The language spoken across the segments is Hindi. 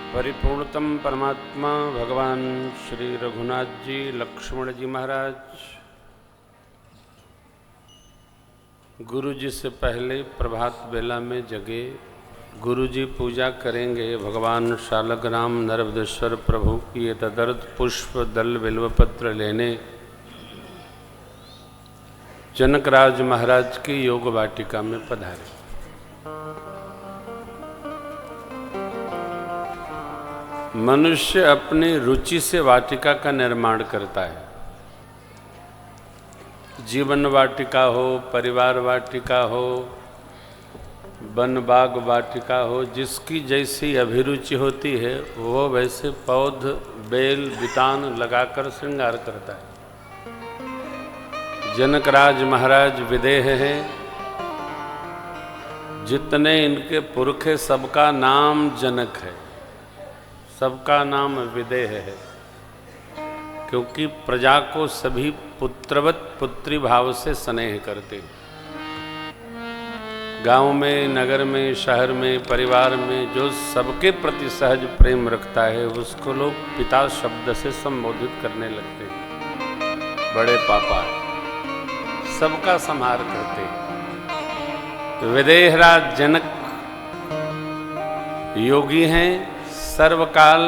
परिपूर्णतम परमात्मा भगवान श्री रघुनाथ जी, लक्ष्मण जी महाराज गुरु जी से पहले प्रभात बेला में जगे। गुरु जी पूजा करेंगे भगवान शालग्राम नरवदेश्वर प्रभु की। तदर्थ पुष्प दल बिल्वपत्र लेने जनकराज महाराज की योग वाटिका में पधारे। मनुष्य अपनी रुचि से वाटिका का निर्माण करता है। जीवन वाटिका हो, परिवार वाटिका हो, वन बाग वाटिका हो, जिसकी जैसी अभिरुचि होती है वो वैसे पौध बेल बितान लगाकर श्रृंगार करता है। जनकराज महाराज विदेह हैं। जितने इनके पुरख है सबका नाम जनक है, सबका नाम विदेह है, क्योंकि प्रजा को सभी पुत्रवत पुत्री भाव से स्नेह करते हैं। गांव में, नगर में, शहर में, परिवार में जो सबके प्रति सहज प्रेम रखता है उसको लोग पिता शब्द से संबोधित करने लगते हैं। बड़े पापा सबका संहार करते हैं। विदेहराज जनक योगी हैं, सर्वकाल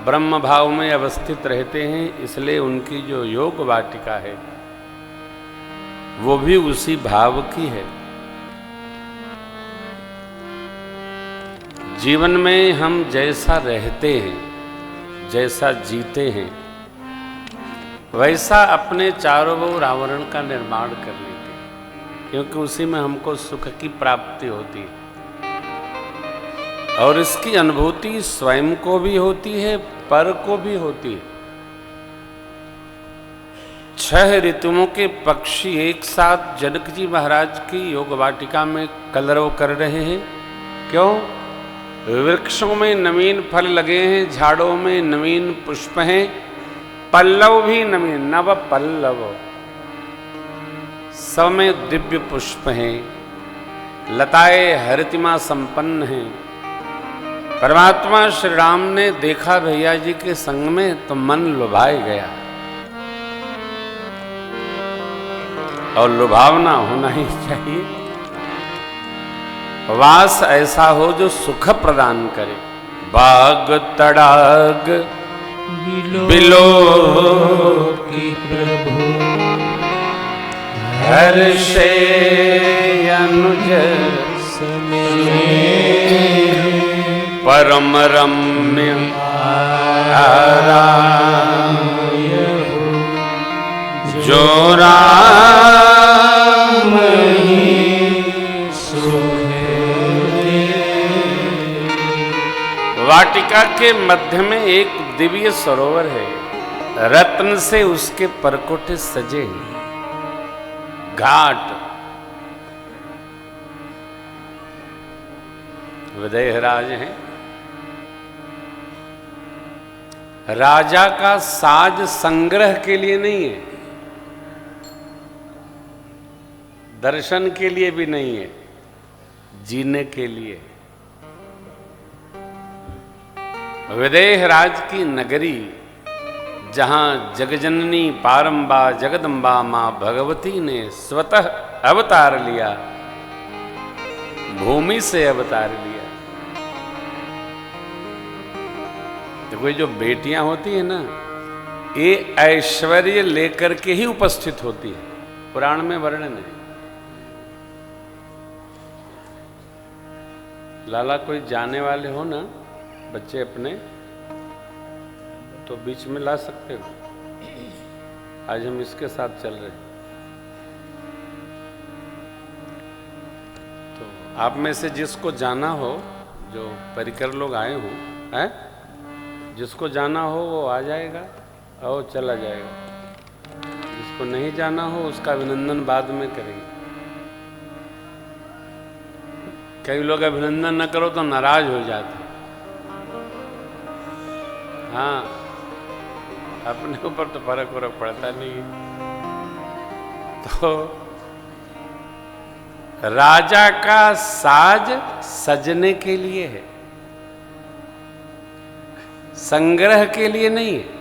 ब्रह्म भाव में अवस्थित रहते हैं, इसलिए उनकी जो योग वाटिका है वो भी उसी भाव की है। जीवन में हम जैसा रहते हैं, जैसा जीते हैं, वैसा अपने चारों ओर आवरण का निर्माण कर लेते हैं, क्योंकि उसी में हमको सुख की प्राप्ति होती है। और इसकी अनुभूति स्वयं को भी होती है, पर को भी होती है। 6 ऋतुओं के पक्षी एक साथ जनक जी महाराज की योग वाटिका में कलरव कर रहे हैं। क्यों? वृक्षों में नवीन फल लगे हैं, झाड़ों में नवीन पुष्प हैं, पल्लव भी नवीन, नव पल्लव, सब में दिव्य पुष्प हैं, लताएं हरितिमा संपन्न हैं। परमात्मा श्री राम ने देखा भैया जी के संग में तो मन लुभाए गया, और लुभावना होना ही चाहिए। वास ऐसा हो जो सुख प्रदान करे। बाग तड़ाग बिलो की प्रभु हर्षे अनुज परम रम्य आराम जो राम ही सुहे। वाटिका के मध्य में एक दिव्य सरोवर है, रत्न से उसके परकोटे सजे हैं। घाट विदेहराज हैं। राजा का साज संग्रह के लिए नहीं है, दर्शन के लिए भी नहीं है, जीने के लिए। विदेहराज की नगरी, जहां जगजननी पारंबा जगदम्बा मां भगवती ने स्वतः अवतार लिया, भूमि से अवतार लिया। देखो ये जो बेटियां होती है ना, ये ऐश्वर्य लेकर के ही उपस्थित होती है। पुराण में वर्णन है। लाला कोई जाने वाले हो ना बच्चे अपने, तो बीच में ला सकते हो। आज हम इसके साथ चल रहे हैं। तो आप में से जिसको जाना हो, जो परिकर लोग आए हो, हैं, जिसको जाना हो वो आ जाएगा और चला जाएगा। जिसको नहीं जाना हो उसका अभिनंदन बाद में करेंगे। कई लोग अभिनंदन न करो तो नाराज हो जाते। हाँ, अपने ऊपर तो फर्क पड़ता नहीं। तो राजा का साज सजने के लिए है। संग्रह के लिए नहीं है।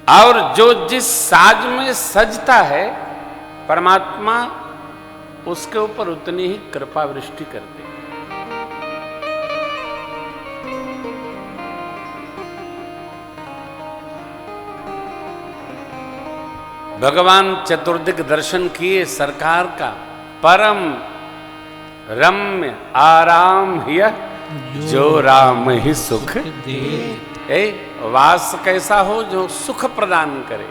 और जो जिस साज में सजता है, परमात्मा उसके ऊपर उतनी ही कृपा वृष्टि करते हैं। भगवान चतुर्दिक दर्शन किए, सरकार का परम रम्य आराम हिय जो राम ही सुख दे। वास कैसा हो जो सुख प्रदान करे,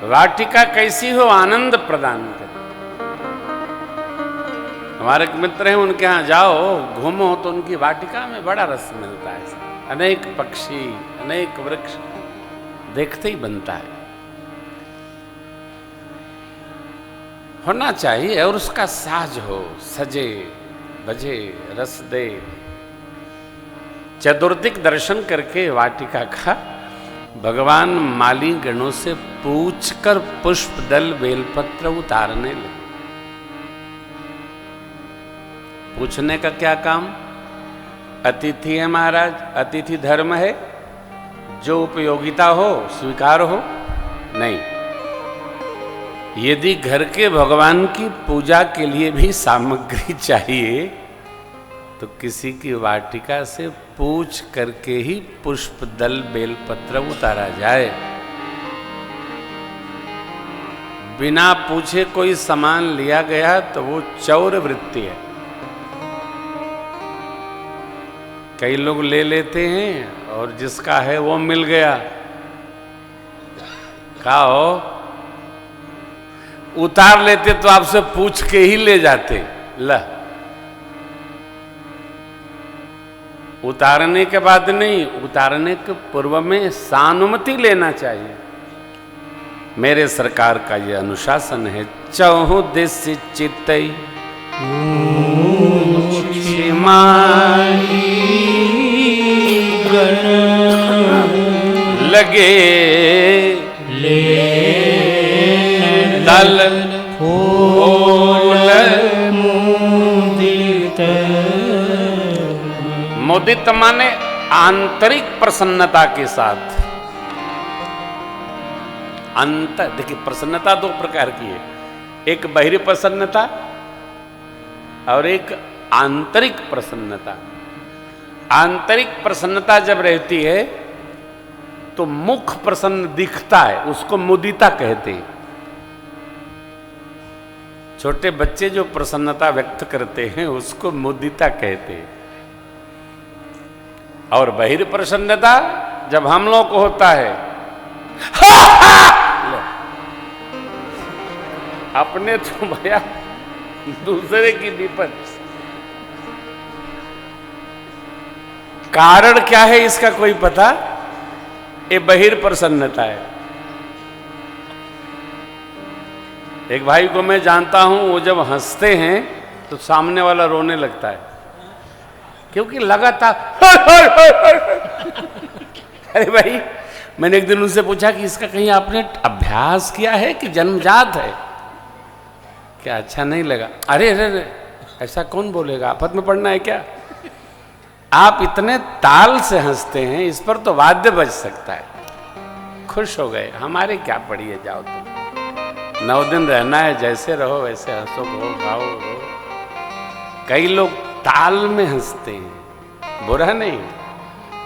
वाटिका कैसी हो आनंद प्रदान करे। हमारे एक मित्र हैं, उनके यहाँ जाओ घूमो तो उनकी वाटिका में बड़ा रस मिलता है। अनेक पक्षी, अनेक वृक्ष देखते ही बनता है। होना चाहिए और उसका साज हो, सजे बजे रस दे। चतुर्दिक दर्शन करके वाटिका का भगवान माली गणों से पूछकर पुष्प दल बेलपत्र उतारने लगे। पूछने का क्या काम? अतिथि है महाराज, अतिथि धर्म है, जो उपयोगिता हो स्वीकार हो। नहीं, यदि घर के भगवान की पूजा के लिए भी सामग्री चाहिए तो किसी की वाटिका से पूछ करके ही पुष्प दल बेलपत्र उतारा जाए। बिना पूछे कोई सामान लिया गया तो वो चौर वृत्ति है। कई लोग ले लेते हैं और जिसका है वो मिल गया, कहा हो उतार लेते तो आपसे पूछ के ही ले जाते। ला, उतारने के बाद नहीं, उतारने के पूर्व में सानुमति लेना चाहिए। मेरे सरकार का ये अनुशासन है। चहु दिस चितई लगे दल फूल मुदित। मुदित माने आंतरिक प्रसन्नता के साथ। देखिए, प्रसन्नता दो प्रकार की है, एक बाहरी प्रसन्नता और एक आंतरिक प्रसन्नता। आंतरिक प्रसन्नता जब रहती है तो मुख प्रसन्न दिखता है, उसको मुदिता कहते हैं। छोटे बच्चे जो प्रसन्नता व्यक्त करते हैं उसको मुदिता कहते हैं। और बहिर प्रसन्नता जब हम लोग को होता है, अपने तो भैया दूसरे की विपद। कारण क्या है इसका कोई पता? ये बहिर प्रसन्नता है। एक भाई को मैं जानता हूं, वो जब हंसते हैं तो सामने वाला रोने लगता है, क्योंकि लगातार अरे भाई, मैंने एक दिन उनसे पूछा कि इसका कहीं आपने अभ्यास किया है कि जन्मजात है क्या? अच्छा नहीं लगा। अरे अरे अरे, ऐसा कौन बोलेगा, आफत में पड़ना है क्या? आप इतने ताल से हंसते हैं, इस पर तो वाद्य बज सकता है। खुश हो गए, हमारे क्या पड़ी है, जाओ तुम 9 दिन रहना है, जैसे रहो वैसे हंसो, गाओ रो। कई लोग ताल में हंसते हैं, बुरा नहीं,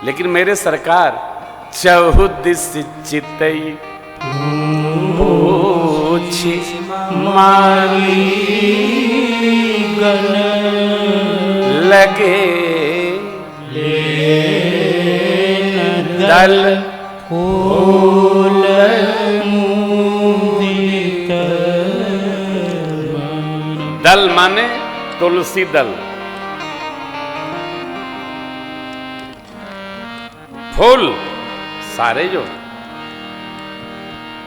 लेकिन मेरे सरकार चहुदिस चितई पूछी माली गण लगे दल फूल मुदित। दल माने तुलसी दल, फूल सारे जो।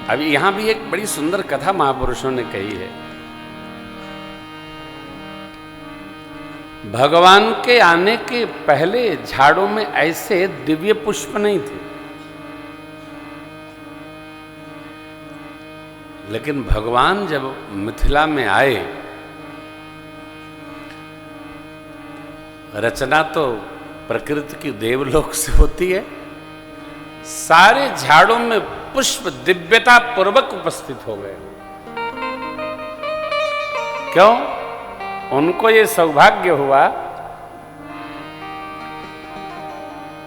अभी यहां भी एक बड़ी सुंदर कथा महापुरुषों ने कही है। भगवान के आने के पहले झाड़ों में ऐसे दिव्य पुष्प नहीं थे, लेकिन भगवान जब मिथिला में आए, रचना तो प्रकृति की देवलोक से होती है। सारे झाड़ों में पुष्प दिव्यता पूर्वक उपस्थित हो गए। क्यों? उनको ये सौभाग्य हुआ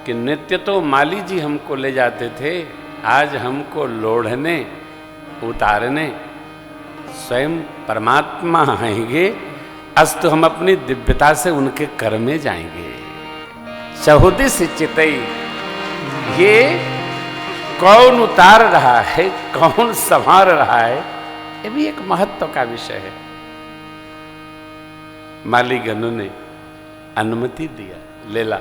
कि नित्य तो माली जी हमको ले जाते थे, आज हमको लोढ़ने उतारने स्वयं परमात्मा आएंगे। अस्तु हम अपनी दिव्यता से उनके कर में जाएंगे। चहुदिस चितई, ये कौन उतार रहा है, कौन संवार रहा है, ये भी एक महत्व का विषय है। मालीगणों ने अनुमति दिया, ले ला।